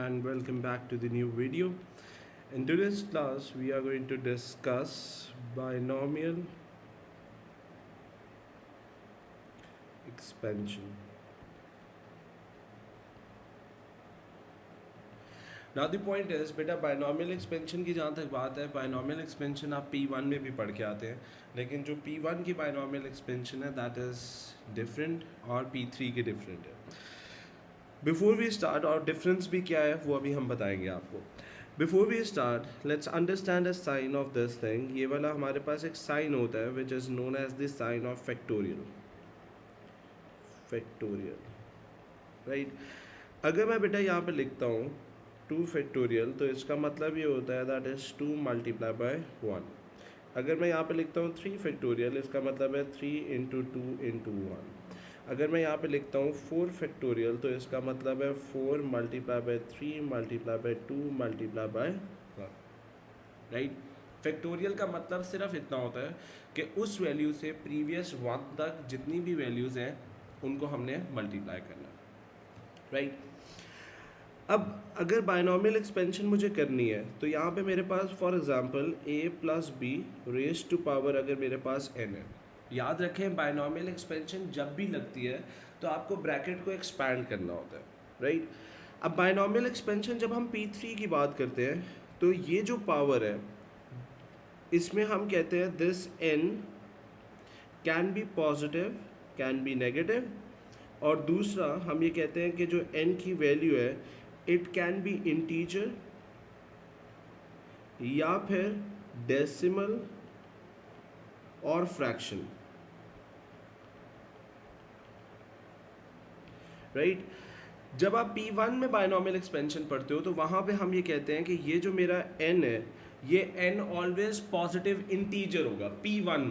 and welcome back to the new video. In today's class we are going to discuss binomial expansion. Now the point is बेटा binomial expansion की जहाँ तक बात है binomial expansion आप P1 में भी पढ़ के आते हैं, लेकिन जो P1 की binomial expansion है that is different और P3 की different है. बिफोर वी स्टार्ट और डिफरेंस भी क्या है वो अभी हम बताएंगे आपको. Before we start let's understand the sign of this thing. ये वाला हमारे पास एक साइन होता है which is known as the sign of factorial. Right. अगर मैं बेटा यहाँ पे लिखता हूँ 2 फैक्टोरियल तो इसका मतलब ये होता है दैट इज़ 2 मल्टीप्लाई बाय 1. अगर मैं यहाँ पे लिखता हूँ 3 फैक्टोरियल इसका मतलब है 3 इंटू 2 इंटू 1. अगर मैं यहाँ पे लिखता हूँ 4 फैक्टोरियल तो इसका मतलब है 4 multiply by 3 multiply by 2 multiply by 1. Right. Factorial का मतलब सिर्फ इतना होता है कि उस वैल्यू से प्रीवियस 1 तक जितनी भी वैल्यूज़ हैं उनको हमने मल्टीप्लाई करना. राइट. अब अगर बायनॉमियल एक्सपेंशन मुझे करनी है तो यहाँ पे मेरे पास for example a plus b raise to power अगर मेरे पास n है. याद रखें बायनॉमियल एक्सपेंशन जब भी लगती है तो आपको ब्रैकेट को एक्सपैंड करना होता है. राइट. अब बायनॉमियल एक्सपेंशन जब हम P3 की बात करते हैं तो ये जो पावर है इसमें हम कहते हैं this n can be positive can be negative, और दूसरा हम ये कहते हैं कि जो n की वैल्यू है इट कैन बी इंटीजर या फिर डेसिमल और फ्रैक्शन. राइट. जब आप P1 में बायनॉमियल एक्सपेंशन पढ़ते हो तो वहाँ पे हम ये कहते हैं कि ये जो मेरा n है ये n ऑलवेज पॉजिटिव इंटीजर होगा P1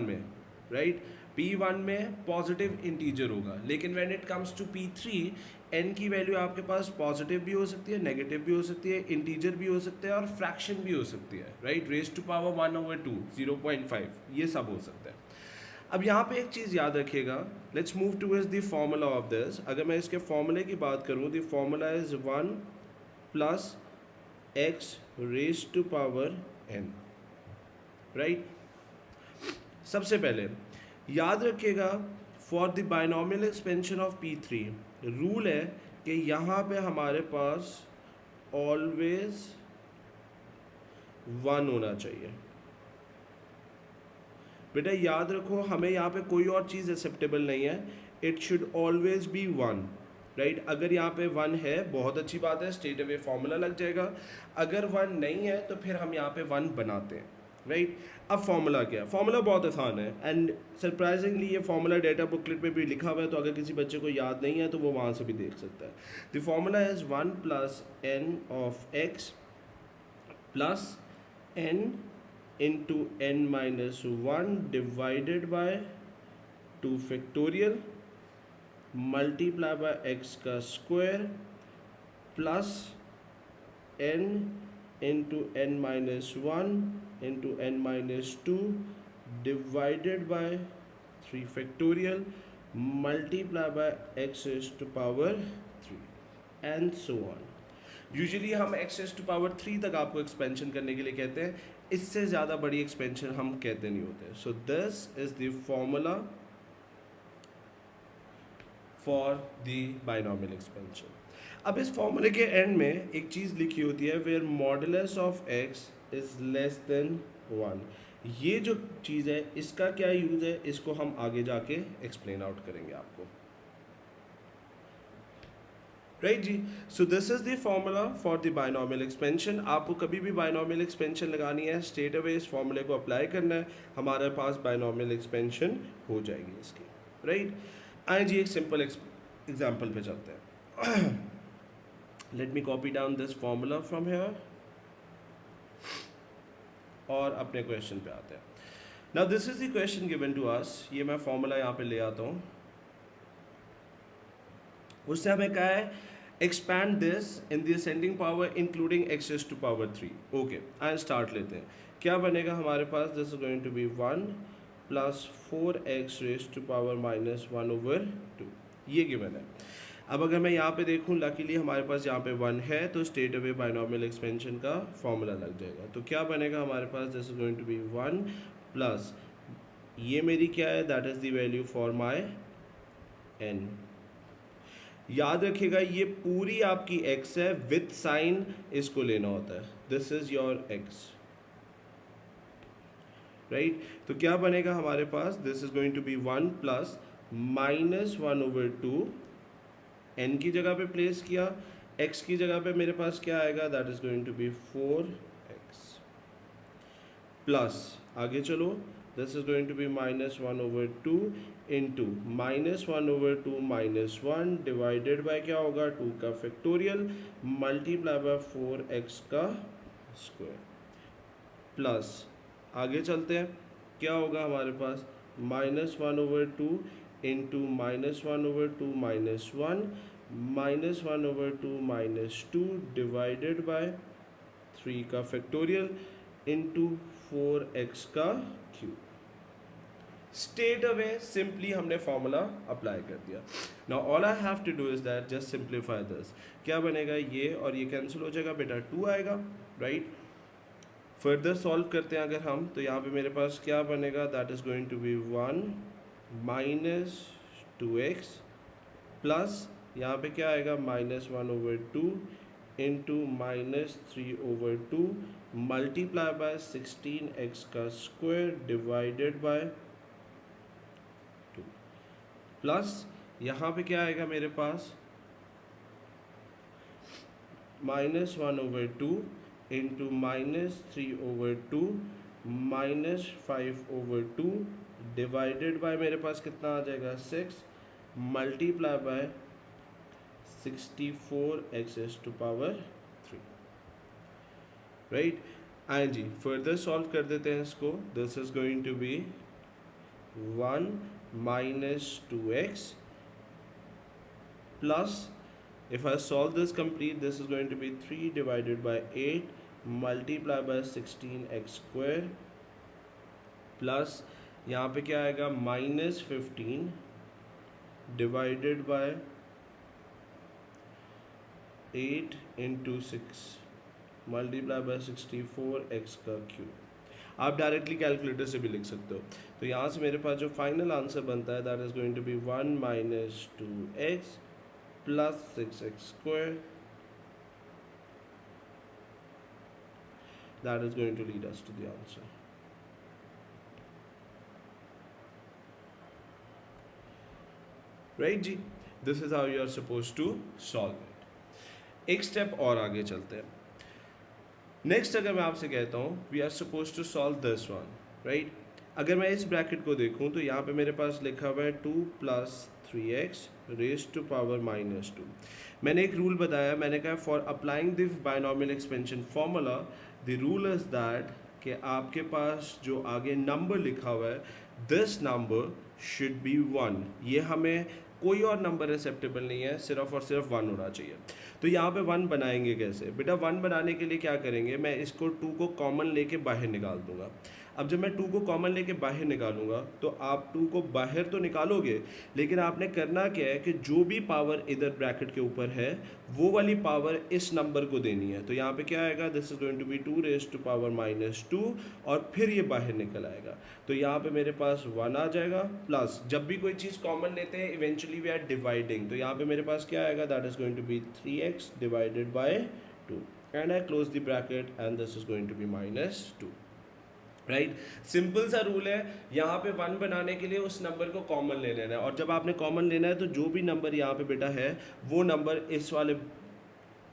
में. राइट. P1 में पॉजिटिव इंटीजर होगा, लेकिन when it comes to P3 n की वैल्यू आपके पास पॉजिटिव भी हो सकती है, नेगेटिव भी हो सकती है, इंटीजर भी हो सकते हैं और फ्रैक्शन भी हो सकती है. राइट. रेज टू पावर 1/2 0.5 ये सब हो सकता है. अब यहाँ पे एक चीज़ याद रखिएगा. Let's move towards the formula of this. अगर मैं इसके फॉर्मूले की बात करूँ the formula is 1 plus x raise to power n. Right. सबसे पहले याद रखिएगा for the binomial expansion of P3 rule है कि यहाँ पे हमारे पास ऑलवेज 1 होना चाहिए. बेटा याद रखो हमें यहाँ पे कोई और चीज़ एक्सेप्टेबल नहीं है. It should always be 1. Right. अगर यहाँ पे 1 है बहुत अच्छी बात है, स्ट्रेट अवे फॉर्मूला लग जाएगा. अगर 1 नहीं है तो फिर हम यहाँ पे 1 बनाते हैं. राइट. अब फॉर्मूला क्या है? फॉर्मूला बहुत आसान है एंड सरप्राइजिंगली ये फॉर्मूला डेटा बुकलेट में भी लिखा हुआ है, तो अगर किसी बच्चे को याद नहीं है तो वो वहाँ से भी देख सकता है. The formula is 1 plus n of x plus n into n minus 1 divided by 2 factorial multiply by x का square plus n into n minus 1 into n minus 2 divided by 3 factorial multiply by x raised to power 3 and so on. Usually हम x raised to power 3 तक आपको expansion करने के लिए कहते हैं, इससे ज़्यादा बड़ी एक्सपेंशन हम कहते नहीं होते. सो this is the formula for the binomial expansion. अब इस फॉर्मूले के एंड में एक चीज़ लिखी होती है where modulus of x is less than 1. ये जो चीज़ है इसका क्या यूज़ है इसको हम आगे जाके एक्सप्लेन आउट करेंगे आपको. Right ji. So this is the formula for the binomial expansion. आपको कभी भी बायनॉमियल एक्सपेंशन लगानी है स्ट्रेट अवे इस फॉर्मूले को अप्लाई करना है, हमारे पास बायनॉमियल एक्सपेंशन हो जाएगी इसकी. राइट. आइए जी एक सिंपल एग्जांपल पे चलते हैं. Let me copy down this formula from here और अपने क्वेश्चन पे आते हैं. Now this is the question given to us. ये मैं फॉर्मूला यहाँ पे ले आता हूँ. उससे हमें कहा है expand this in the ascending power including x raised to power 3. Okay and start लेते हैं. क्या बनेगा हमारे पास? This is going to be 1 plus 4x raised to power minus 1/2. ये गिवन है. अब अगर मैं यहाँ पे देखूँ, लकीली हमारे पास यहाँ पे 1 है, तो स्ट्रेट अवे बाइनॉमियल एक्सपेंशन का फॉर्मूला लग जाएगा। तो क्या बनेगा हमारे पास, this is going to be 1 plus ये मेरी क्या है, that is the value for my n। याद रखिएगा ये पूरी आपकी x है, विथ साइन इसको लेना होता है, this is your x, right. तो क्या बनेगा हमारे पास, this is going to be 1 plus -1/2, n की जगह पे प्लेस किया, x की जगह पे मेरे पास क्या आएगा, that is going to be 4x plus, आगे चलो, this is going to be -1/2 into -1/2 -1 divided by क्या होगा, 2 का फैक्टोरियल मल्टीप्लाई बाय 4x का स्क्वायर प्लस, आगे चलते हैं, क्या होगा हमारे पास, -1/2 इंटू -1/2 -1 -1/2 -2 डिवाइडेड बाय 3 का फैक्टोरियल इंटू 4x का क्यूब। स्ट्रेट अवे सिंपली हमने फॉर्मूला अप्लाई कर दिया। Now all I have to do is that just simplify this. क्या बनेगा, ये और ये कैंसिल हो जाएगा बेटा, 2 आएगा, राइट। फर्दर सॉल्व करते हैं अगर हम, तो यहाँ पे मेरे पास क्या बनेगा, that is going to be 1 -2x plus यहाँ पे क्या आएगा, -1/2 इंटू -3/2 मल्टीप्लाई बाय 16x का स्क्वायर डिवाइडेड बाय 2 प्लस यहाँ पे क्या आएगा मेरे पास, -1/2 इंटू -3/2 -5/2 डिवाइडेड बाय मेरे पास कितना आ जाएगा, 6 multiply by 64x⁻3, right. And ji further solve कर देते हैं इसको, this is going to be 1 -2x plus, if I solve this complete, this is going to be 3 divided by 8 multiplied by 16x² plus यहाँ पे क्या आएगा, -15 divided by 8 into 6 multiply bye 64x का cube. आप डायरेक्टली कैलकुलेटर से भी लिख सकते हो। तो यहाँ से मेरे पास जो फाइनल आंसर बनता है, that is going to be 1 -2x plus 6x square, that is going to lead us to the answer, right ji. this is how you are supposed to solve it। एक स्टेप और आगे चलते हैं। Next अगर मैं आपसे कहता हूँ we are suppose to solve this one, right. अगर मैं इस ब्रैकेट को देखूँ तो यहाँ पे मेरे पास लिखा हुआ है 2 + 3x raised to power -2। मैंने एक रूल बताया, मैंने कहा for applying the binomial expansion formula the rule is that कि आपके पास जो आगे नंबर लिखा हुआ है, दिस नंबर शुड बी 1। ये हमें कोई और नंबर एक्सेप्टेबल नहीं है, सिर्फ और सिर्फ 1 होना चाहिए। तो यहाँ पे 1 बनाएंगे कैसे बेटा, 1 बनाने के लिए क्या करेंगे, मैं इसको 2 को कॉमन लेके बाहर निकाल दूंगा। अब जब मैं 2 को कॉमन लेके बाहर निकालूंगा तो आप 2 को बाहर तो निकालोगे, लेकिन आपने करना क्या है कि जो भी पावर इधर ब्रैकेट के ऊपर है वो वाली पावर इस नंबर को देनी है। तो यहाँ पे क्या आएगा, this is going to be 2 raised to power -2 और फिर ये बाहर निकल आएगा। तो यहाँ पे मेरे पास 1 आ जाएगा प्लस, जब भी कोई चीज़ कॉमन लेते हैं इवेंचुअली वी आर डिवाइडिंग, तो यहाँ पे मेरे पास क्या आएगा, that is going to be 3x divided by 2 and I close the bracket and this is going to be -2, right. Simple सा रूल है, यहाँ पे 1 बनाने के लिए उस नंबर को कॉमन ले लेना है, और जब आपने कॉमन लेना है तो जो भी नंबर यहाँ पे बेटा है वो नंबर इस वाले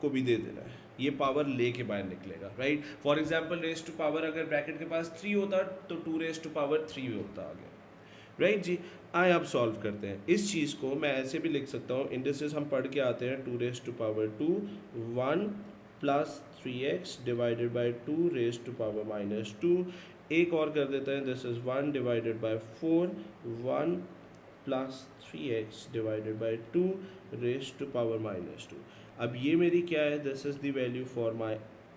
को भी दे देना है, ये पावर ले के बाहर निकलेगा, right. For example raise to power अगर ब्रैकेट के पास 3 होता तो 2 raised to power 3 होता आगे, राइट जी। आए आप सॉल्व करते हैं इस चीज़ को, मैं ऐसे भी लिख सकता हूँ, इंडिसेस हम पढ़ के आते हैं, 2 raised to power 2 1 plus 3x divided by 2 raised to power -2। एक और कर देते हैं, this is 1 divided by 4 1 plus 3x divided by 2 raised to power -2। अब ये मेरी क्या है, this is the value for my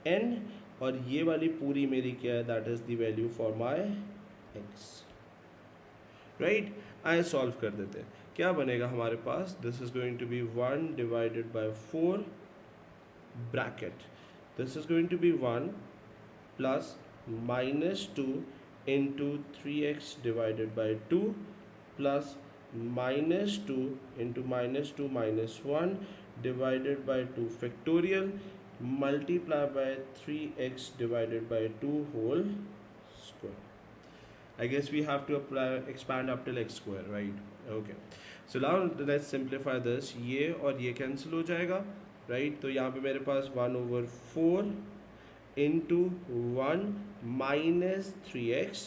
n, और ये वाली पूरी मेरी क्या है, that is the value for my x, right. आए सॉल्व कर देते हैं, क्या बनेगा हमारे पास, this is going to be 1 divided by 4 bracket, this is going to be 1 plus minus 2 into 3x divided by 2 plus minus 2 into minus 2 minus 1 divided by 2 factorial multiply by 3x divided by 2 whole square. I guess we have to apply expand up till x square, right? Okay, so now let's simplify this. ये और ये cancel हो जाएगा, right? तो यहाँ पे मेरे पास 1/4 into 1 minus 3x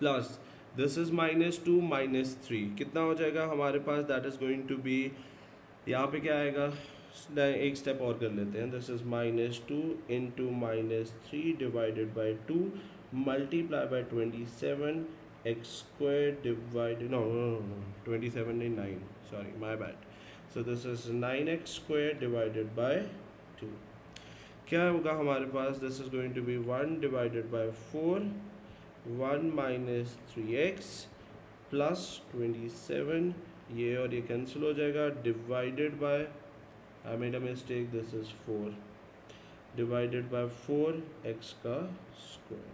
plus this is minus 2 minus 3, कितना हो जाएगा हमारे पास, that is going to be, यहाँ पे क्या आएगा, एक स्टेप और कर लेते हैं, this is minus 2 into minus 3 divided by 2 multiply by 27 x square divided, no 27 नहीं 9, sorry my bad, so this is 9x square divided by 2, क्या होगा हमारे पास, this is going to be 1 divided by 4 1 minus 3x plus 27, ये और ये cancel हो जाएगा, divided by, I made a mistake, this is 4 divided by 4x ka square,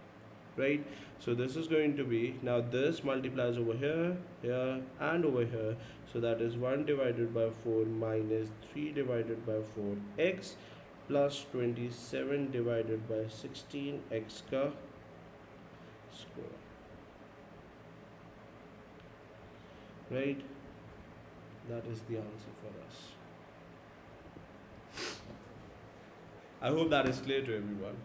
right? So this is going to be, now this multiplies over here, here and over here, so that is 1 divided by 4 minus 3 divided by 4x plus 27 divided by 16x ka square, right? That is the answer for us. I hope that is clear to everyone.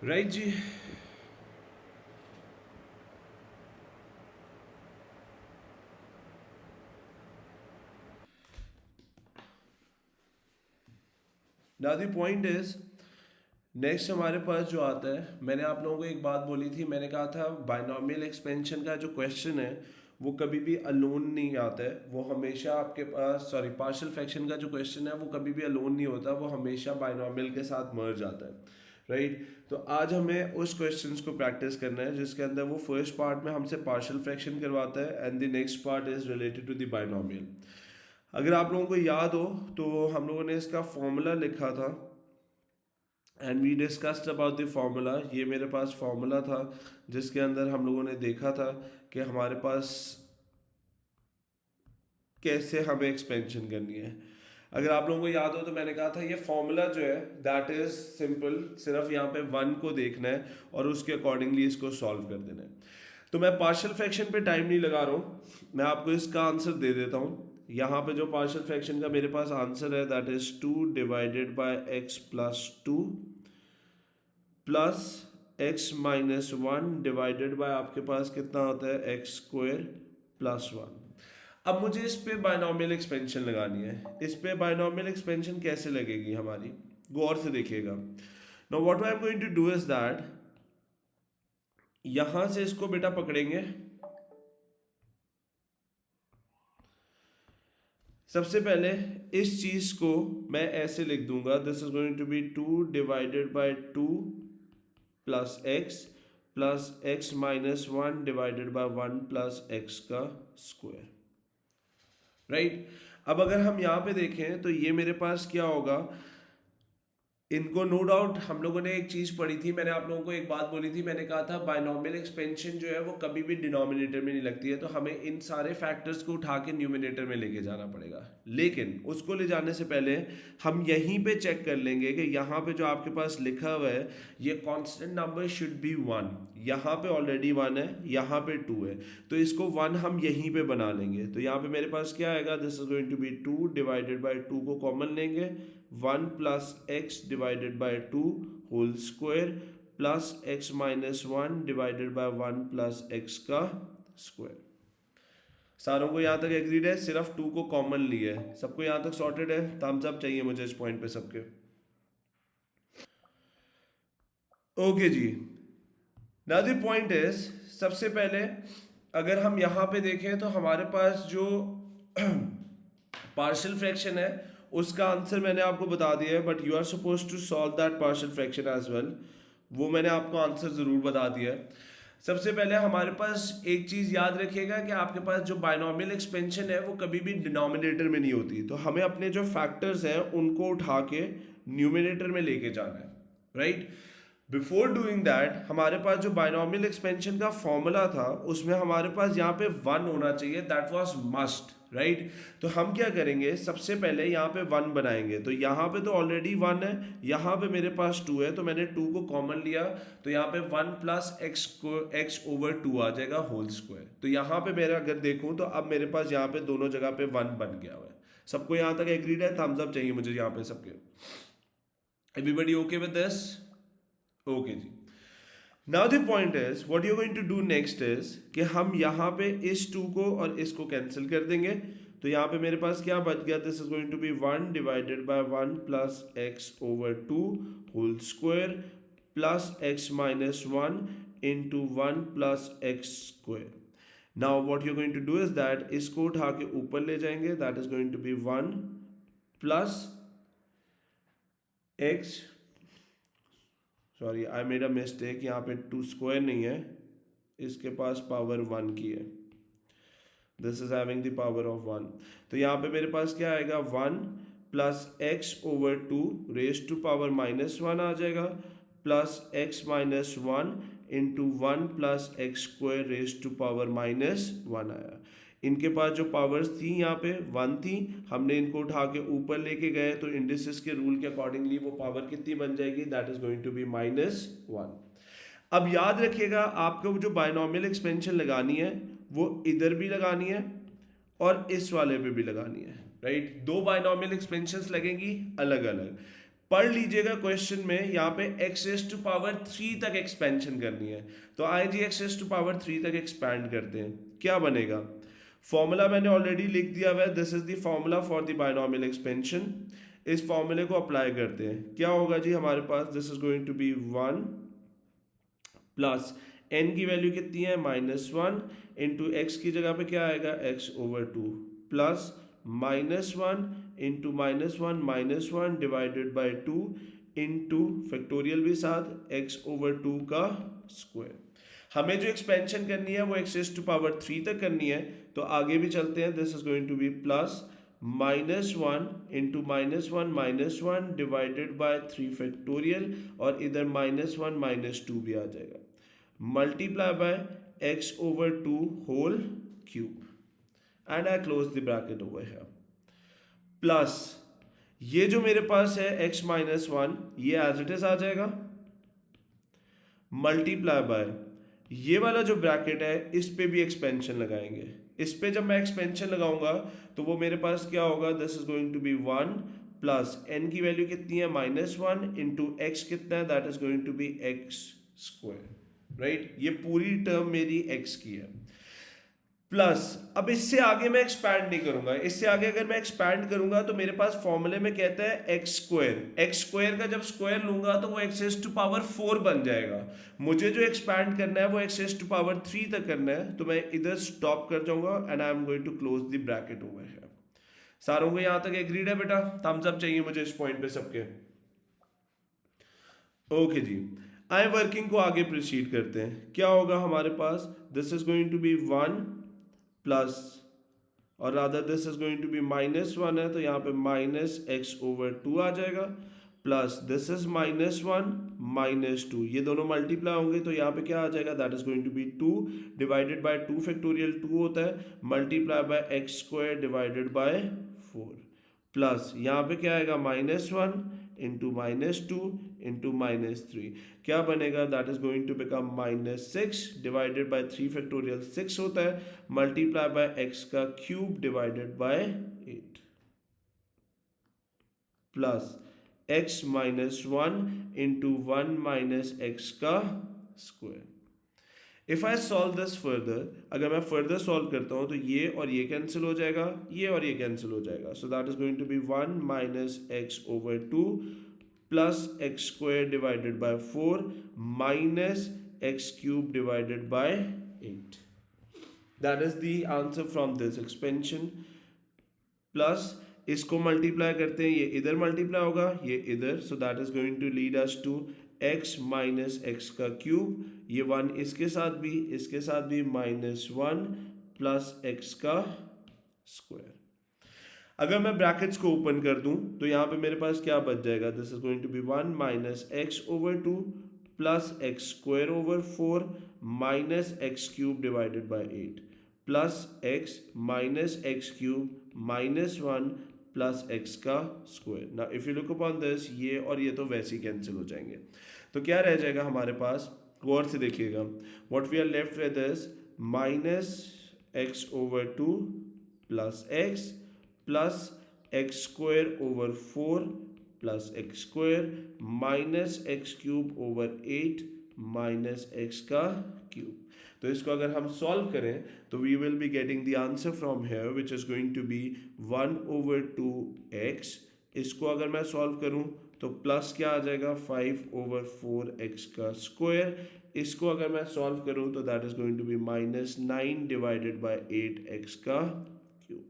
Right ji, now the point is, next हमारे पास जो आता है, मैंने आप लोगों को एक बात बोली थी, मैंने कहा था बाइनोमियल एक्सपेंशन का जो क्वेश्चन है वो कभी भी अलोन नहीं आता है, वो हमेशा आपके पास, सॉरी पार्शियल फ्रैक्शन का जो क्वेश्चन है वो कभी भी अलोन नहीं होता, वो हमेशा बाइनोमियल के साथ मर्ज आता है, राइट। तो आज हमें उस क्वेश्चंस को प्रैक्टिस करना है जिसके अंदर वो फर्स्ट पार्ट में हमसे पार्शियल फ्रैक्शन करवाता है and the next part is related to the binomial. अगर आप लोगों को याद हो तो हम लोगों ने इसका फॉर्मूला लिखा था and we discussed about the formula, ये मेरे पास फार्मूला था जिसके अंदर हम लोगों ने देखा था कि हमारे पास कैसे हमें एक्सपेंशन करनी है। अगर आप लोगों को याद हो तो मैंने कहा था ये फार्मूला जो है दैट इज सिंपल, सिर्फ यहाँ पे 1 को देखना है और उसके अकॉर्डिंगली इसको सॉल्व कर देना है। तो मैं पार्शियल फ्रैक्शन पे टाइम नहीं लगा रहा हूँ, मैं आपको इसका आंसर दे देता हूँ। यहाँ पे जो पार्शियल फ्रैक्शन का मेरे पास आंसर है that is 2 divided bye x plus 2 plus x minus 1 divided bye आपके पास कितना होता है x स्क्वायर प्लस 1। अब मुझे इस पे बाइनोमियल एक्सपेंशन लगानी है, इस पे बाइनोमियल एक्सपेंशन कैसे लगेगी हमारी, गौर से देखिएगा। Now what I am going to do is that, यहां से इसको बेटा पकड़ेंगे, सबसे पहले इस चीज को मैं ऐसे लिख दूंगा, this is going to be 2 divided by 2 plus x minus 1 divided by 1 plus x का स्क्वायर, राइट। अब अगर हम यहाँ पे देखें तो ये मेरे पास क्या होगा, इनको नो डाउट हम लोगों ने एक चीज़ पढ़ी थी, मैंने आप लोगों को एक बात बोली थी, मैंने कहा था बाइनोमियल एक्सपेंशन जो है वो कभी भी डिनोमिनेटर में नहीं लगती है, तो हमें इन सारे फैक्टर्स को उठा के न्यूमिनेटर में लेके जाना पड़ेगा। लेकिन उसको ले जाने से पहले हम यहीं पे चेक कर लेंगे कि यहाँ पे जो आपके पास लिखा हुआ है ये कांस्टेंट नंबर शुड बी 1, यहाँ पे ऑलरेडी 1 है, यहाँ पे 2 है, तो इसको 1 हम यहीं पे बना लेंगे। तो यहाँ पे मेरे पास क्या आएगा, this is going to be 2 divided by 2 को कॉमन लेंगे, 1 plus x divided by 2 whole square plus x minus 1 divided by 1 plus x का स्क्वायर। सारों को यहाँ तक एग्रीड है, सिर्फ 2 को कॉमन लिया है, सबको यहाँ तक सॉर्टेड है, थम्स अप चाहिए मुझे इस पॉइंट पे सबके। Okay ji, now the point is, सबसे पहले अगर हम यहाँ पे देखें तो हमारे पास जो पार्शियल फ्रैक्शन है उसका आंसर मैंने आपको बता दिया है, but you are suppose to solve that partial fraction as well. वो मैंने आपको आंसर ज़रूर बता दिया है। सबसे पहले हमारे पास एक चीज़ याद रखिएगा कि आपके पास जो बायनॉमियल एक्सपेंशन है वो कभी भी डिनोमिनेटर में नहीं होती, तो हमें अपने जो फैक्टर्स हैं उनको उठा के न्यूमिनेटर में लेके जाना है, राइट। बिफोर डूइंग दैट हमारे पास जो बायनॉमियल एक्सपेंशन का फॉर्मूला था उसमें हमारे पास यहाँ पे 1 होना चाहिए, दैट वाज मस्ट, राइट। तो हम क्या करेंगे, सबसे पहले यहाँ पे 1 बनाएंगे, तो यहाँ पे तो ऑलरेडी 1 है, यहाँ पे मेरे पास 2 है, तो मैंने 2 को कॉमन लिया, तो यहाँ पे 1 प्लस एक्स ओवर 2 आ जाएगा होल स्क्वायर। तो यहाँ पे मेरा अगर देखूँ तो अब मेरे पास यहाँ पे दोनों जगह पे 1 बन गया हुआ है। सबको यहाँ तक एग्रीड है? थम्स अप चाहिए मुझे यहाँ पे सबके। Everybody okay with this? Okay ji. Now the point is what you going to do next is कि हम यहाँ पे इस 2 को और इसको कैंसिल कर देंगे, तो यहाँ पे मेरे पास क्या बच गया, this is going to be 1 divided by 1 plus x over 2 whole square plus x minus 1 into 1 plus x square. Now what you going to do is that इसको उठा के ऊपर ले जाएंगे, that is going to be 1 plus x, sorry I made a mistake, यहाँ पे 2 square नहीं है, इसके पास पावर 1 की है, this is having the power of 1। तो यहाँ पे मेरे पास क्या आएगा, 1 plus x over 2 raise to power minus 1 आ जाएगा, plus x minus 1 into 1 plus x square raise to power minus 1 आया। इनके पास जो पावर्स थी यहाँ पे 1 थी, हमने इनको उठा के ऊपर लेके गए, तो इंडिसेस के रूल के अकॉर्डिंगली वो पावर कितनी बन जाएगी, that is going to be -1। अब याद रखिएगा आपको जो बायनॉमियल एक्सपेंशन लगानी है वो इधर भी लगानी है और इस वाले पे भी लगानी है, राइट। दो बायनॉमियल एक्सपेंशंस लगेंगी अलग अलग। पढ़ लीजिएगा क्वेश्चन में यहाँ पे x रेज टू पावर 3 तक एक्सपेंशन करनी है, तो आई जी x रेज टू पावर 3 तक एक्सपैंड करते हैं, क्या बनेगा। फॉर्मूला मैंने ऑलरेडी लिख दिया हुआ है, this is the formula for the binomial expansion. इस फॉर्मूले को अप्लाई करते हैं, क्या होगा जी हमारे पास, this is going to be 1 plus n की वैल्यू कितनी है, -1 इंटू एक्स की जगह पे क्या आएगा, x over 2 plus -1 into -1 divided by 2 into factorial भी साथ x ओवर 2 का स्क्वायर। हमें जो एक्सपेंशन करनी है वो x रेज टू पावर 3 तक करनी है, तो आगे भी चलते हैं, this is going to be plus -1 into -1 divided by 3 factorial, और इधर -1 -2 भी आ जाएगा, multiply by x over 2 whole cube, and I close the bracket over here, plus ये जो मेरे पास है x -1 ये एज इट इज आ जाएगा, मल्टीप्लाई बाय ये वाला जो ब्रैकेट है इस पे भी एक्सपेंशन लगाएंगे, इस पे जब मैं एक्सपेंशन लगाऊंगा तो वो मेरे पास क्या होगा, this is going to be 1 plus n की वैल्यू कितनी है, -1 इंटू एक्स कितना है, that is going to be x square, right. ये पूरी टर्म मेरी x की है, प्लस अब इससे आगे मैं एक्सपैंड नहीं करूंगा, इससे आगे अगर मैं एक्सपैंड करूंगा तो मेरे पास फॉर्मूले में कहता है एक्स स्क्वायर का जब स्क्वायर लूंगा तो वो एक्स रेज टू पावर 4 बन जाएगा। मुझे जो एक्सपैंड करना है वो एक्स रेज टू पावर 3 तक करना है, तो मैं इधर स्टॉप कर जाऊंगा and I am going to close the bracket over here. सारों को यहां तक एग्रीड है बेटा? थम्स अप चाहिए मुझे इस पॉइंट पे सबके। ओके जी, आई वर्किंग को आगे प्रोसीड करते हैं, क्या होगा हमारे पास, this is going to be 1 plus, और rather this is going to be -1 है, तो यहाँ पे -x ओवर 2 आ जाएगा, प्लस दिस इज -1 -2, ये दोनों मल्टीप्लाई होंगे तो यहाँ पे क्या आ जाएगा, that is going to be 2 divided by 2 factorial 2 होता है, multiply by x square divided by 4, plus यहाँ पे क्या आएगा, -1 इंटू -2 इंटू -3, क्या बनेगा, that is going to become -6 divided by 3 factorial 6 होता है, मल्टीप्लाई बाय x का cube divided by 8, plus x -1 into 1 minus x का square. If I solve this further, अगर मैं फर्दर सॉल्व करता हूं तो ये और ये कैंसिल हो जाएगा, ये और ये कैंसिल हो जाएगा, so that is going to be 1 minus x over 2 plus x square divided by 4 minus x cube divided by 8, that is the answer from this expansion, plus इसको मल्टीप्लाई करते हैं, ये इधर मल्टीप्लाई होगा, ये इधर, so that is going to lead us to x minus x का cube, ये 1 इसके साथ भी -1 प्लस एक्स का स्क्वायर। अगर मैं ब्रैकेट्स को ओपन कर दूं तो यहाँ पे मेरे पास क्या बच जाएगा, this is going to be 1 minus x over 2 plus x square over 4 minus x cube divided by 8 plus x minus x cube -1 plus x का स्क्वायर। ना if you look upon this, ये और ये तो वैसे ही कैंसिल हो जाएंगे, तो क्या रह जाएगा हमारे पास, गौर से देखिएगा, what we are left with is minus x over 2 plus x plus x square over 4 plus x square minus x cube over 8 minus x का क्यूब। तो इसको अगर हम सॉल्व करें तो we will be getting the answer from here which is going to be 1 over 2x। इसको अगर मैं सॉल्व करूं तो प्लस क्या आ जाएगा 5 ओवर 4x का स्क्वायर। इसको अगर मैं सॉल्व करूं तो that is going to be -9 divided by 8x का cube.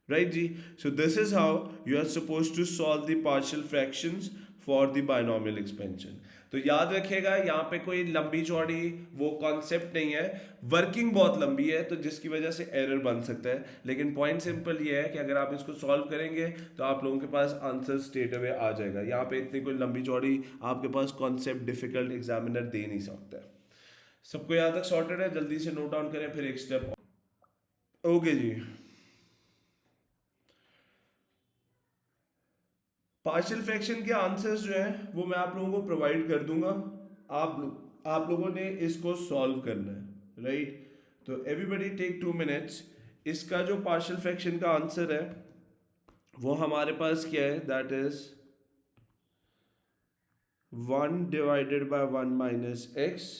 Right, G? So this is how you are supposed to solve the partial fractions for the binomial expansion. तो याद रखिएगा यहाँ पे कोई लंबी चौड़ी वो कॉन्सेप्ट नहीं है, वर्किंग बहुत लंबी है तो जिसकी वजह से एरर बन सकता है, लेकिन पॉइंट सिंपल ये है कि अगर आप इसको सॉल्व करेंगे तो आप लोगों के पास आंसर स्ट्रेट अवे आ जाएगा। यहाँ पे इतनी कोई लंबी चौड़ी आपके पास कॉन्सेप्ट डिफिकल्ट एग्जामिनर दे नहीं सकता है। सबको यहाँ तक सॉर्टेड है, जल्दी से नोट डाउन करें फिर एक स्टेप। ओके जी, पार्शियल फ्रैक्शन के आंसर्स जो हैं वो मैं आप लोगों को प्रोवाइड कर दूंगा, आप लोगों ने इसको सॉल्व करना है, राइट? तो एवरीबडी टेक 2 मिनट्स। इसका जो पार्शियल फ्रैक्शन का आंसर है वो हमारे पास क्या है, that is 1 divided by 1 minus x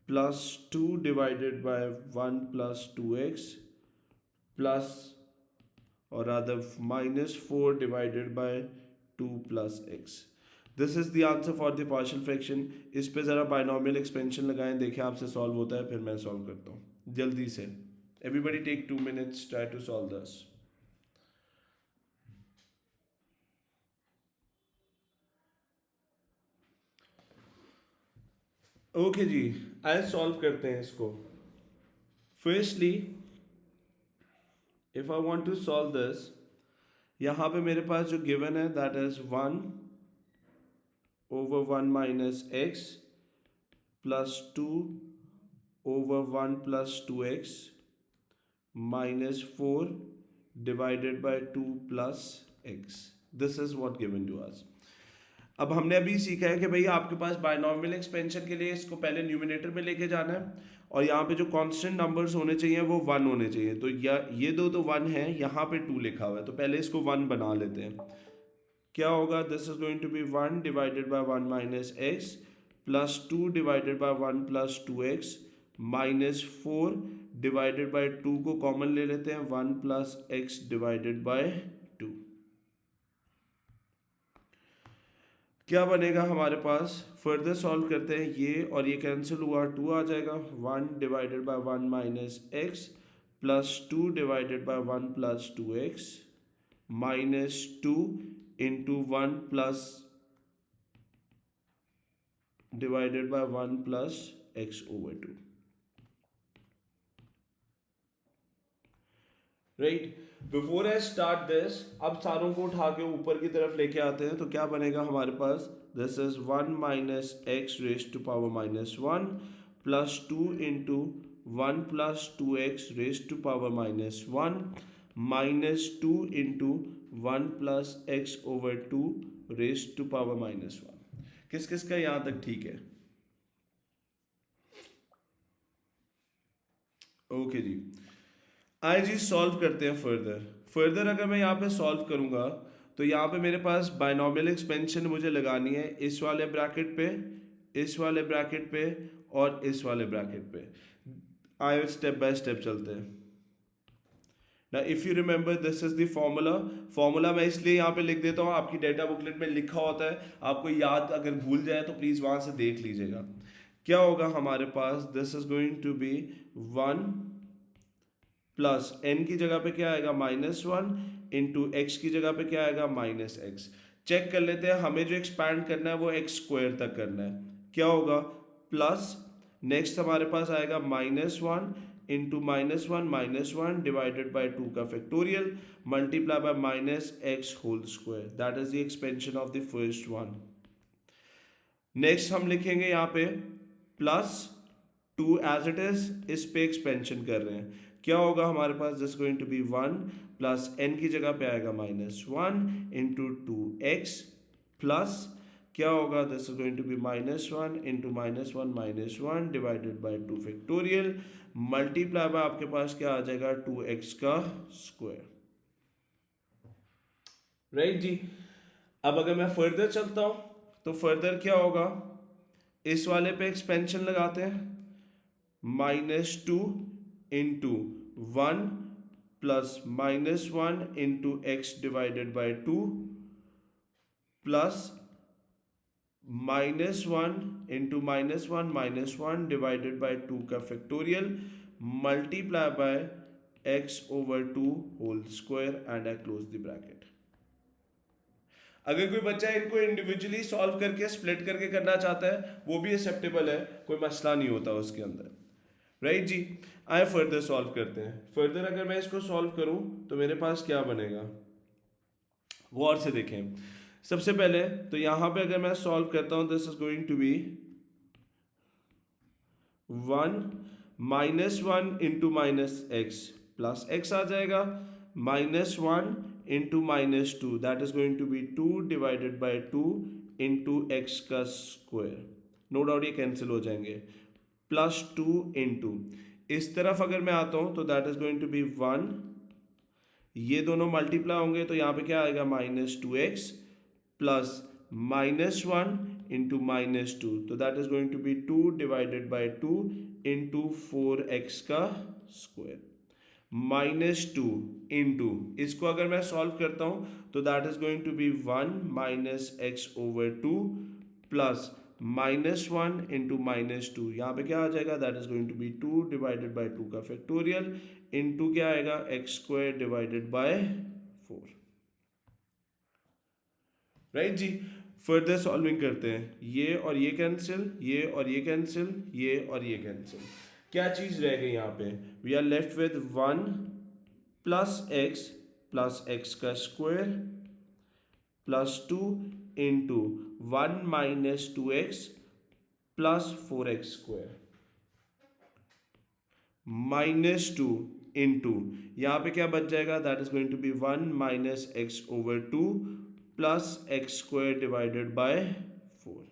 plus 2 divided by 1 plus 2x plus or rather -4 divided by 2 plus x. This is the answer for the partial fraction. इस पे ज़रा binomial expansion लगाएं, देखें आपसे सॉल्व होता है, फिर मैं सॉल्व करता हूँ जल्दी से। Everybody take 2 minutes, try to solve this. Okay जी, आइए सॉल्व करते हैं इसको। Firstly if I want to solve this, यहाँ पे मेरे पास जो गिवन है that is 1 over 1 minus x plus 2 over 1 plus 2x minus 4 divided by 2 plus x। This is what given to us. अब हमने अभी सीखा है कि भाई आपके पास बायनॉमियल एक्सपेंशन के लिए इसको पहले न्यूमिनेटर में लेके जाना है और यहाँ पे जो कांस्टेंट नंबर्स होने चाहिए वो 1 होने चाहिए। तो ये दो तो 1 है, यहाँ पे 2 लिखा हुआ है, तो पहले इसको 1 बना लेते हैं। क्या होगा, this is going to be 1 divided by 1 minus x plus 2 divided by 1 plus 2x minus 4 divided by 2 को कॉमन ले लेते हैं, 1 प्लस एक्स डिवाइडेड बाय 2। क्या बनेगा हमारे पास, फर्दर सॉल्व करते हैं, ये और ये कैंसिल हुआ, 2 आ जाएगा, 1 divided by 1 minus x plus 2 divided by 1 plus 2x minus 2 into 1 plus divided by 1 plus x over 2, right? Before I start this, अब सारों को उठा के ऊपर की तरफ लेके आते हैं, तो क्या बनेगा हमारे पास, this is 1 minus x raise to power minus 1 plus 2 into 1 plus 2x raise to power minus 1 minus 2 into 1 plus x over 2 raise to power minus 1। किस किस का यहां तक ठीक है? ओके जी, आइए जी सॉल्व करते हैं फर्दर अगर मैं यहाँ पे सॉल्व करूँगा तो यहाँ पे मेरे पास बायनॉमियल एक्सपेंशन मुझे लगानी है इस वाले ब्रैकेट पे, इस वाले ब्रैकेट पे और इस वाले ब्रैकेट पे। आइए स्टेप बाय स्टेप चलते हैं। ना if you remember this is the formula. Formula मैं इसलिए यहाँ पे लिख देता हूँ, आपकी डेटा बुकलेट में लिखा होता है, आपको याद अगर भूल जाए तो प्लीज वहां से देख लीजिएगा। क्या होगा हमारे पास, this is going to be 1 plus n की जगह पे क्या आएगा -1 इंटू एक्स की जगह पे क्या आएगा -x। चेक कर लेते हैं, हमें जो एक्सपैंड करना है वो एक्स स्क्वायर तक करना है। क्या होगा प्लस, नेक्स्ट हमारे पास आएगा -1 इंटू -1 डिवाइडेड बाई 2 का factorial multiply by -x whole square, that is the expansion of the first one. Next हम लिखेंगे यहाँ पे प्लस 2 एज इट इज पे एक्सपेंशन कर रहे हैं। क्या होगा हमारे पास, this going to be 1 plus n की जगह पे आएगा -1 इंटू 2x प्लस क्या होगा, this is going to be -1 into -1 divided by 2 factorial multiply by आपके पास क्या आ जाएगा 2x का स्क्वायर। राइट जी। अब अगर मैं फर्दर चलता हूं तो फर्दर क्या होगा, इस वाले पे एक्सपेंशन लगाते हैं, -2 into 1 plus -1 into x divided by 2 plus -1 into -1 divided by 2 का factorial multiply by x over 2 whole square and I close the bracket. अगर कोई बच्चा इनको इंडिविजुअली सॉल्व करके स्प्लिट करके करना चाहता है वो भी एक्सेप्टेबल है, कोई मसला नहीं होता उसके अंदर। राइट जी। आए फर्दर सॉल्व करते हैं। फर्दर अगर मैं इसको सॉल्व करूं तो मेरे पास क्या बनेगा, गौर से देखें। सबसे पहले तो यहां पे अगर मैं सॉल्व करता हूं, this is going to be 1 -1 into -x plus x आ जाएगा, -1 into -2 that is going to be 2 divided by 2 into x का स्क्वायर। नो डाउट ये कैंसिल हो जाएंगे, +2 इंटू इस तरफ अगर मैं आता हूं तो that is going to be 1, ये दोनों मल्टीप्लाई होंगे तो यहाँ पे क्या आएगा -2x प्लस -1 इंटू -2 तो that is going to be 2 divided by 2 into 4x का स्क्वायर -2 इंटू इसको अगर मैं सॉल्व करता हूं तो that is going to be 1 -x over 2 plus -1 into -2 यहाँ पे क्या आ जाएगा, that is going to be 2 divided by 2 का फैक्टोरियल इंटू क्या आएगा x square divided by 4। Right जी। फर्दर सॉल्विंग करते हैं, ये और ये कैंसिल, ये और ये कैंसिल, ये और ये कैंसिल, क्या चीज रह गई यहाँ पे, we are left with 1 plus x का square plus 2 into 1 -2x plus 4x square -2 into यहाँ पे क्या बच जाएगा, that is going to be 1 -x over 2 plus x square divided by 4।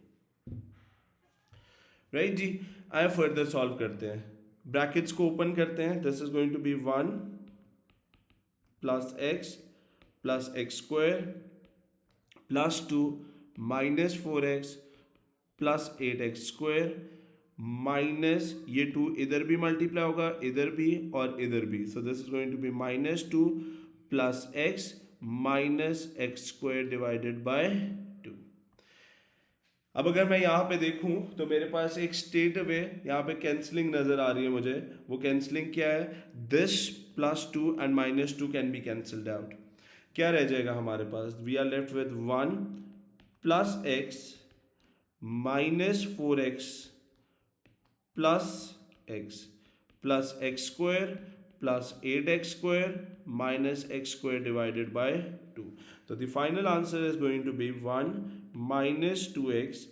Right जी। आइए फर्दर सॉल्व करते हैं, ब्रैकेट्स को ओपन करते हैं, this is going to be 1 plus x square plus 2 -4x plus 8x square minus ये 2 इधर भी मल्टीप्लाई होगा, इधर भी और इधर भी, so this is going to be -2 plus x minus x square divided by 2। अब अगर मैं यहाँ पे देखूं तो मेरे पास एक स्टेट वे यहाँ पे कैंसलिंग नजर आ रही है मुझे, वो कैंसलिंग क्या है, this +2 and -2 can be cancelled out. क्या रह जाएगा हमारे पास, we are left with 1 plus x minus 4x plus x square plus 8x square minus x square divided by 2. So the final answer is going to be 1 minus 2x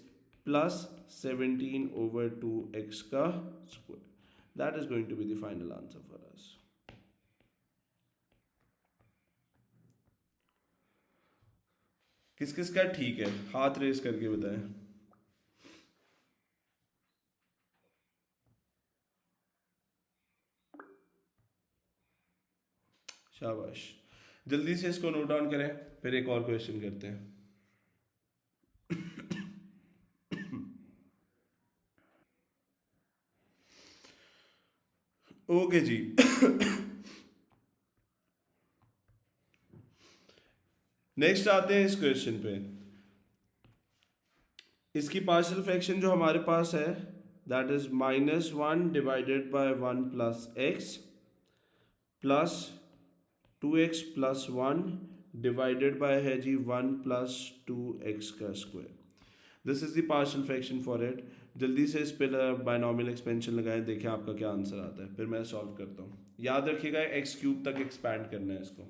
plus 17 over 2x का square. That is going to be the final answer for us. किस किस का ठीक है, हाथ race करके बताएं। शाबाश, जल्दी से इसको नोट डाउन करें, फिर एक और क्वेश्चन करते हैं। ओके जी। नेक्स्ट आते हैं इस क्वेश्चन पे। इसकी पार्शियल फ्रैक्शन जो हमारे पास है that is -1 divided by 1 plus x plus 2x plus 1 divided bye है जी 1 प्लस 2x का square. This is the partial fraction for it. जल्दी से इस पे बायनॉमियल एक्सपेंशन लगाएं, देखें आपका क्या आंसर आता है, फिर मैं सॉल्व करता हूँ। याद रखिएगा एक्स क्यूब तक एक्सपैंड करना है इसको।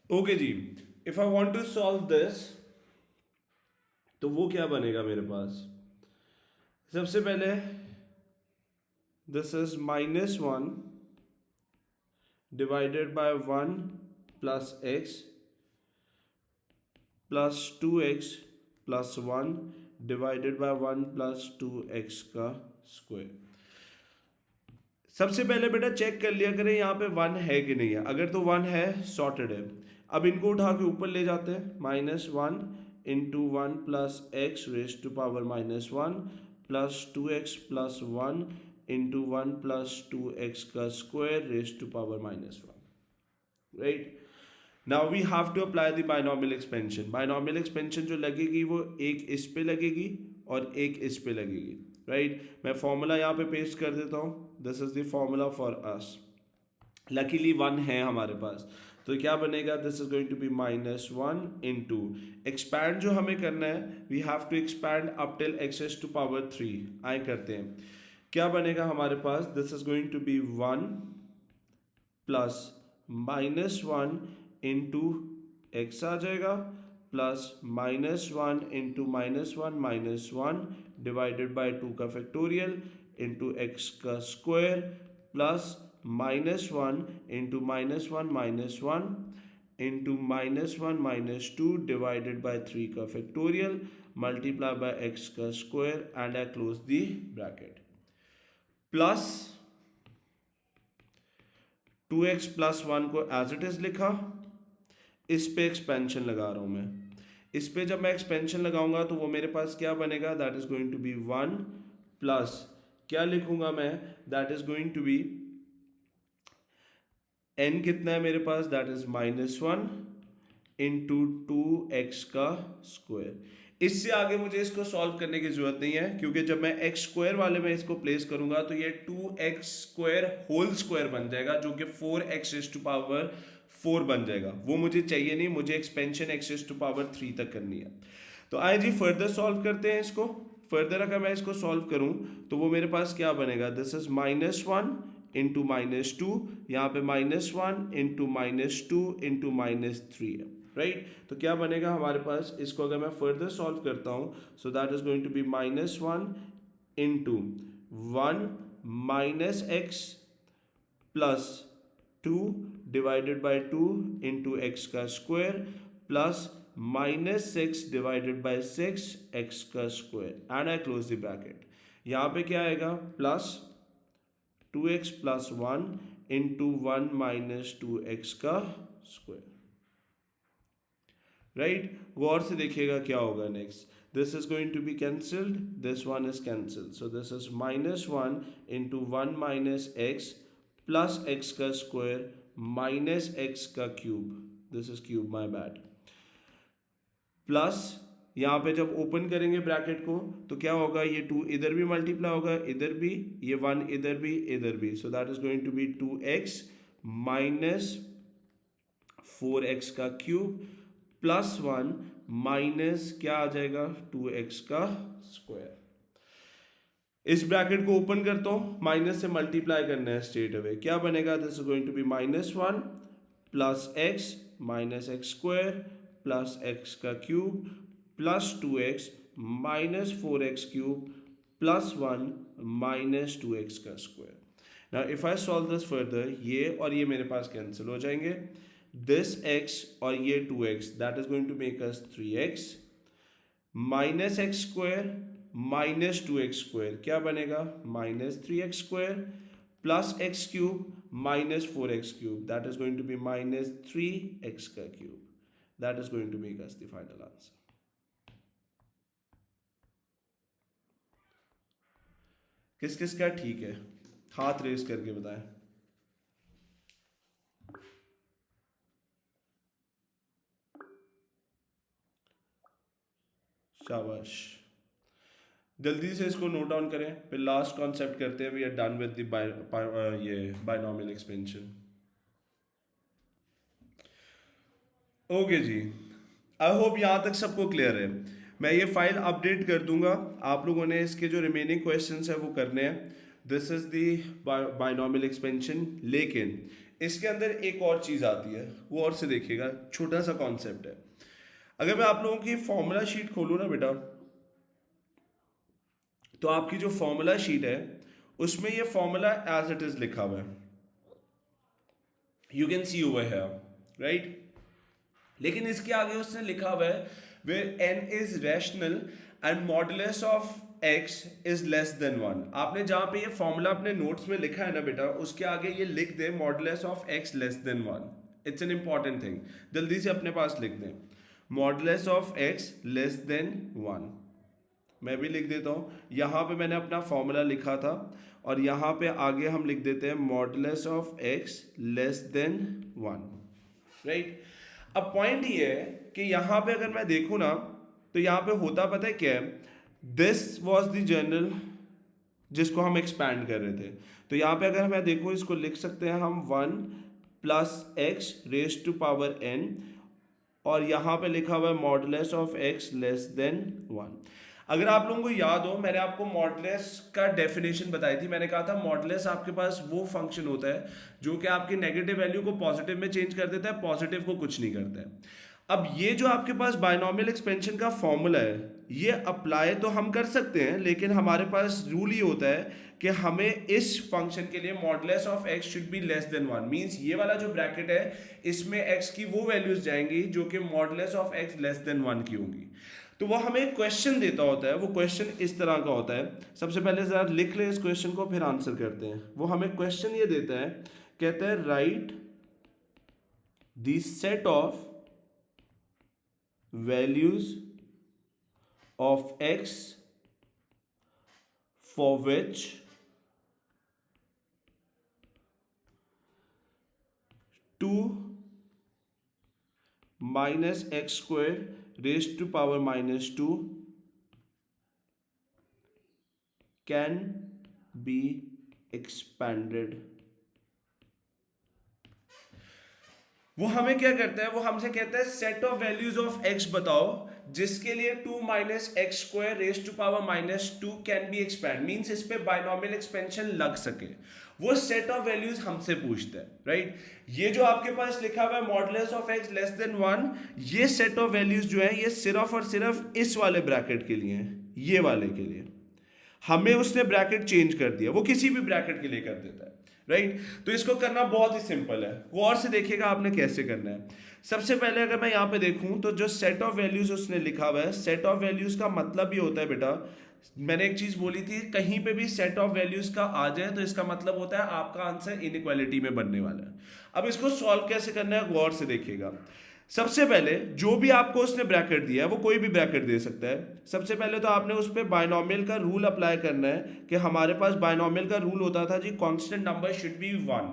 ओके जी, if I want to solve this तो वो क्या बनेगा मेरे पास। सबसे पहले this is -1 divided by 1 plus x plus 2x plus 1 divided by 1 plus 2x का स्क्वायर। सबसे पहले बेटा चेक कर लिया करें यहाँ पे 1 है कि नहीं है। अगर तो 1 है सॉर्टेड है। अब इनको उठा के ऊपर ले जाते हैं। -1 into 1 plus x raise to power -1 plus 2x plus 1 into 1 plus 2x का square raise to power -1, right. Now we have to apply the binomial expansion. Binomial expansion जो लगेगी वो एक इस पे लगेगी और एक इस पे लगेगी, राइट। मैं फॉर्मूला यहाँ पे पेस्ट कर देता हूँ। This is the formula for us. Luckily 1 है हमारे पास, तो क्या बनेगा, this is going to be -1 into expand जो हमें करना है we have to expand up till x to power 3। आए करते हैं, क्या बनेगा हमारे पास, this is going to be 1 plus -1 into x आ जाएगा प्लस -1 इंटू -1 डिवाइडेड बाय 2 का फैक्टोरियल इंटू एक्स का square plus -1 into -1 into -1 -2 divided by 3 का फैक्टोरियल मल्टीप्लाई बाय एक्स का square and I close the bracket plus 2x plus 1 को as it is लिखा। इस पे एक्सपेंशन लगा रहा हूं मैं। इस पे जब मैं एक्सपेंशन लगाऊंगा तो वो मेरे पास क्या बनेगा, that is going to be 1 plus क्या लिखूंगा मैं, that is going to be n कितना है मेरे पास, दैट इज -1 इंटू 2x का स्क्वायर। इससे आगे मुझे इसको सॉल्व करने की जरूरत नहीं है, क्योंकि जब मैं x स्क्वायर वाले में इसको प्लेस करूंगा तो ये 2x स्क्वायर होल स्क्वायर बन जाएगा, जो कि 4x टू पावर 4 बन जाएगा। वो मुझे चाहिए नहीं, मुझे एक्सपेंशन x टू पावर 3 तक करनी है। तो आइए जी फर्दर सॉल्व करते हैं इसको। फर्दर अगर मैं इसको सॉल्व करूं तो वो मेरे पास क्या बनेगा, दिस इज -1 इंटू -2, यहाँ पे -1 इंटू -2 इंटू -3 है, राइट। तो क्या बनेगा हमारे पास, इसको अगर मैं फर्दर सॉल्व करता हूँ so that is going to be -1 into 1 minus x plus 2 divided by 2 into x का square plus -6 divided by 6 x का square and I close the bracket. यहाँ पे क्या आएगा, plus 2x plus 1 into 1 minus 2x का square, right. गौर से देखिएगा क्या होगा next, this is going to be cancelled, this one is cancelled, so this is -1 into 1 minus x plus x का स्क्वायर माइनस एक्स का cube, this is cube my bad, plus यहाँ पे जब open करेंगे ब्रैकेट को तो क्या होगा, ये 2 इधर भी मल्टीप्लाई होगा, इधर भी, ये 1 इधर भी, इधर भी, so that is going to be 2x minus 4x का क्यूब प्लस 1 माइनस क्या आ जाएगा 2x का स्क्वायर। इस ब्रैकेट को ओपन करता हूं, माइनस से मल्टीप्लाई करना है स्ट्रेट अवे, क्या बनेगा, this is going to be -1 plus x minus x square plus x का cube plus 2x minus 4x cube plus 1 minus 2x का square. Now if I solve this further, ये और ये मेरे पास कैंसिल हो जाएंगे, दिस x और ये 2x that is going to make us 3x minus x square minus 2x square क्या बनेगा, -3x square plus x cube minus 4x cube that is going to be -3x का cube, that is going to make us the final answer. किस किस का ठीक है, हाथ race करके बताएं। शाबाश, जल्दी से इसको नोट डाउन करें, फिर लास्ट कॉन्सेप्ट करते हैं, we are done with the ये बायनॉमियल एक्सपेंशन। ओके जी, आई होप यहाँ तक सबको क्लियर है। मैं ये फाइल अपडेट कर दूंगा, आप लोगों ने इसके जो रिमेनिंग क्वेश्चंस है वो करने हैं। This is the binomial expansion, लेकिन इसके अंदर एक और चीज़ आती है, वो और से देखिएगा, छोटा सा कॉन्सेप्ट है। अगर मैं आप लोगों की फॉर्मूला शीट खोलूँ ना बेटा, तो आपकी जो फॉर्मूला शीट है उसमें ये फॉर्मूला एज इट इज लिखा हुआ है, you can see over here, right. लेकिन इसके आगे उसने लिखा हुआ है where n is rational and modulus of x is less than 1। आपने जहां पे ये फॉर्मूला अपने नोट्स में लिखा है ना बेटा, उसके आगे ये लिख दे modulus of x less than 1। It's an important thing, जल्दी से अपने पास लिख दें, modulus of x less than 1। मैं भी लिख देता हूँ, यहाँ पे मैंने अपना फॉर्मूला लिखा था और यहाँ पे आगे हम लिख देते हैं modulus of x less than 1, right. अब पॉइंट ये है कि यहाँ पे अगर मैं देखूँ ना, तो यहाँ पे होता पता है क्या है, दिस वॉज द जनरल जिसको हम एक्सपैंड कर रहे थे। तो यहाँ पे अगर मैं देखूँ, इसको लिख सकते हैं हम 1 plus x raise to power n, और यहाँ पे लिखा हुआ है modulus of x less than 1। अगर आप लोगों को याद हो, मैंने आपको मॉडुलस का डेफिनेशन बताई थी। मैंने कहा था मॉडुलस आपके पास वो फंक्शन होता है जो कि आपकी नेगेटिव वैल्यू को पॉजिटिव में चेंज कर देता है, पॉजिटिव को कुछ नहीं करता है। अब ये जो आपके पास बायनॉमियल एक्सपेंशन का फॉर्मूला है, ये अप्लाई तो हम कर सकते हैं, लेकिन हमारे पास रूल ये होता है कि हमें इस फंक्शन के लिए modulus of x should be less than 1। Means ये वाला जो ब्रैकेट है, इसमें x की वो वैल्यूज जाएंगी जो कि modulus of x less than 1 की होंगी। तो वो हमें एक क्वेश्चन देता होता है, वो क्वेश्चन इस तरह का होता है। सबसे पहले जरा लिख लें इस क्वेश्चन को, फिर आंसर करते हैं। वो हमें क्वेश्चन ये देता है, कहता है right the set of values of x for which 2 minus x square raised to power minus 2 can be expanded। वो हमें क्या करता है, वो हमसे कहता है set of values of x बताओ जिसके लिए 2 minus x square raise to power minus 2 can be expand. Means इस पे बायनॉमियल एक्सपेंशन लग सके, वो सेट ऑफ वैल्यूज हमसे पूछता है, राइट। ये जो आपके पास लिखा हुआ है modulus of x less than 1, ये सेट ऑफ वैल्यूज जो है ये सिर्फ और सिर्फ इस वाले ब्रैकेट के लिए है, ये वाले के लिए। हमें उसने ब्रैकेट चेंज कर दिया, वो किसी भी ब्रैकेट के लिए कर देता है, राइट। तो इसको करना बहुत ही सिंपल है, वो और से देखिएगा आपने कैसे करना है। सबसे पहले अगर मैं यहाँ पे देखूं, तो जो सेट ऑफ वैल्यूज उसने लिखा हुआ है, सेट ऑफ वैल्यूज का मतलब ये होता है बेटा, मैंने एक चीज बोली थी, कहीं पे भी सेट ऑफ वैल्यूज का आ जाए तो इसका मतलब होता है आपका आंसर इनइक्वालिटी में बनने वाला है। अब इसको सॉल्व कैसे करना है गौर से देखिएगा। सबसे पहले जो भी आपको उसने ब्रैकेट दिया है, वो कोई भी ब्रैकेट दे सकता है। सबसे पहले तो आपने उस पर बायनॉमियल का रूल अप्लाई करना है कि हमारे पास बायनॉमियल का रूल होता था जी, कांस्टेंट नंबर शुड बी 1।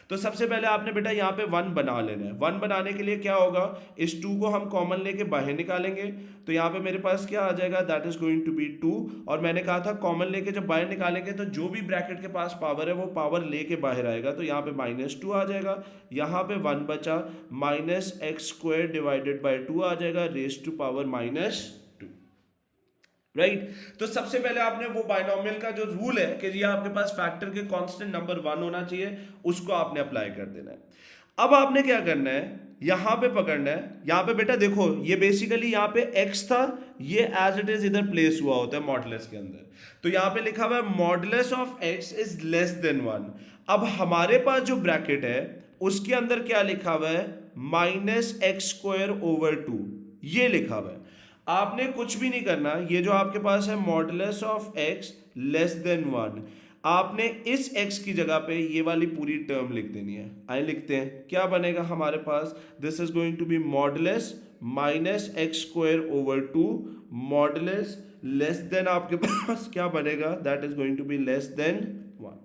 तो सबसे पहले आपने बेटा यहाँ पे 1 बना लेना है। 1 बनाने के लिए क्या होगा, इस 2 को हम कॉमन लेके बाहर निकालेंगे, तो यहाँ पे मेरे पास क्या आ जाएगा, that is going to be 2। और मैंने कहा था कॉमन लेके जब बाहर निकालेंगे तो जो भी ब्रैकेट के पास पावर है वो पावर लेके बाहर आएगा, तो यहाँ पे -2 आ जाएगा, यहाँ पे 1 बचा, minus x square divided by 2 आ जाएगा रेज टू पावर -2, राइट। तो सबसे पहले आपने वो बायनॉमियल का जो रूल है कि ये आपके पास फैक्टर के कांस्टेंट नंबर 1 होना चाहिए, उसको आपने अप्लाई कर देना है। अब आपने क्या करना है, यहां पे पकड़ना है। यहां पे बेटा देखो, ये बेसिकली यहां पे x था, ये एज इट इज इधर प्लेस हुआ होता है मॉडुलस के अंदर। तो यहां पे लिखा हुआ है modulus of x is less than 1। अब हमारे पास जो ब्रैकेट है उसके अंदर क्या लिखा हुआ है, -x²/2, ये लिखा हुआ है। आपने कुछ भी नहीं करना, ये जो आपके पास है modulus of x less than 1, आपने इस x की जगह पे ये वाली पूरी टर्म लिख देनी है। आइए लिखते हैं, क्या बनेगा हमारे पास, this is going to be modulus -x²/2 modulus less than, आपके पास क्या बनेगा, that is going to be less than 1।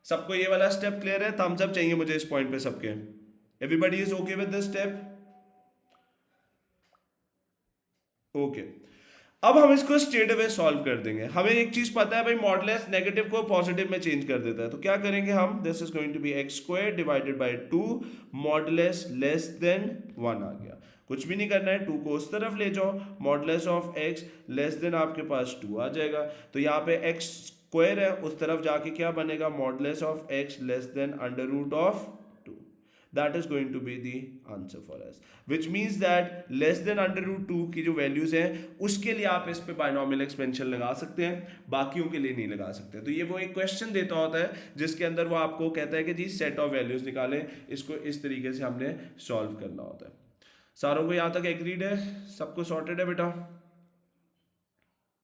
सबको ये वाला स्टेप क्लियर है? थम्स अप चाहिए मुझे इस पॉइंट पे सबके। Everybody is okay with this step? Okay. अब हम इसको स्ट्रेट अवे सॉल्व कर देंगे। हमें एक चीज पता है भाई, मॉडुलस नेगेटिव को पॉजिटिव में चेंज कर देता है, तो क्या करेंगे हम, this is going to be x square divided by 2, modulus less than 1 आ गया। कुछ भी नहीं करना है, 2 को उस तरफ ले जाओ, modulus of x less than आपके पास 2 आ जाएगा। तो यहाँ पे एक्स स्क्वायर है, उस तरफ जाके क्या बनेगा, modulus of x less than under root of 2। That is going to be the answer for us, which means that less than under root 2 की जो वैल्यूज हैं उसके लिए आप इस पे बायनॉमियल एक्सपेंशन लगा सकते हैं, बाकियों के लिए नहीं लगा सकते। तो ये वो एक क्वेश्चन देता होता है जिसके अंदर वो आपको कहता है कि जी सेट ऑफ वैल्यूज निकालें, इसको इस तरीके से हमने सॉल्व करना होता है। सारों को यहाँ तक एग्रीड है, सबको सॉर्टेड है बेटा?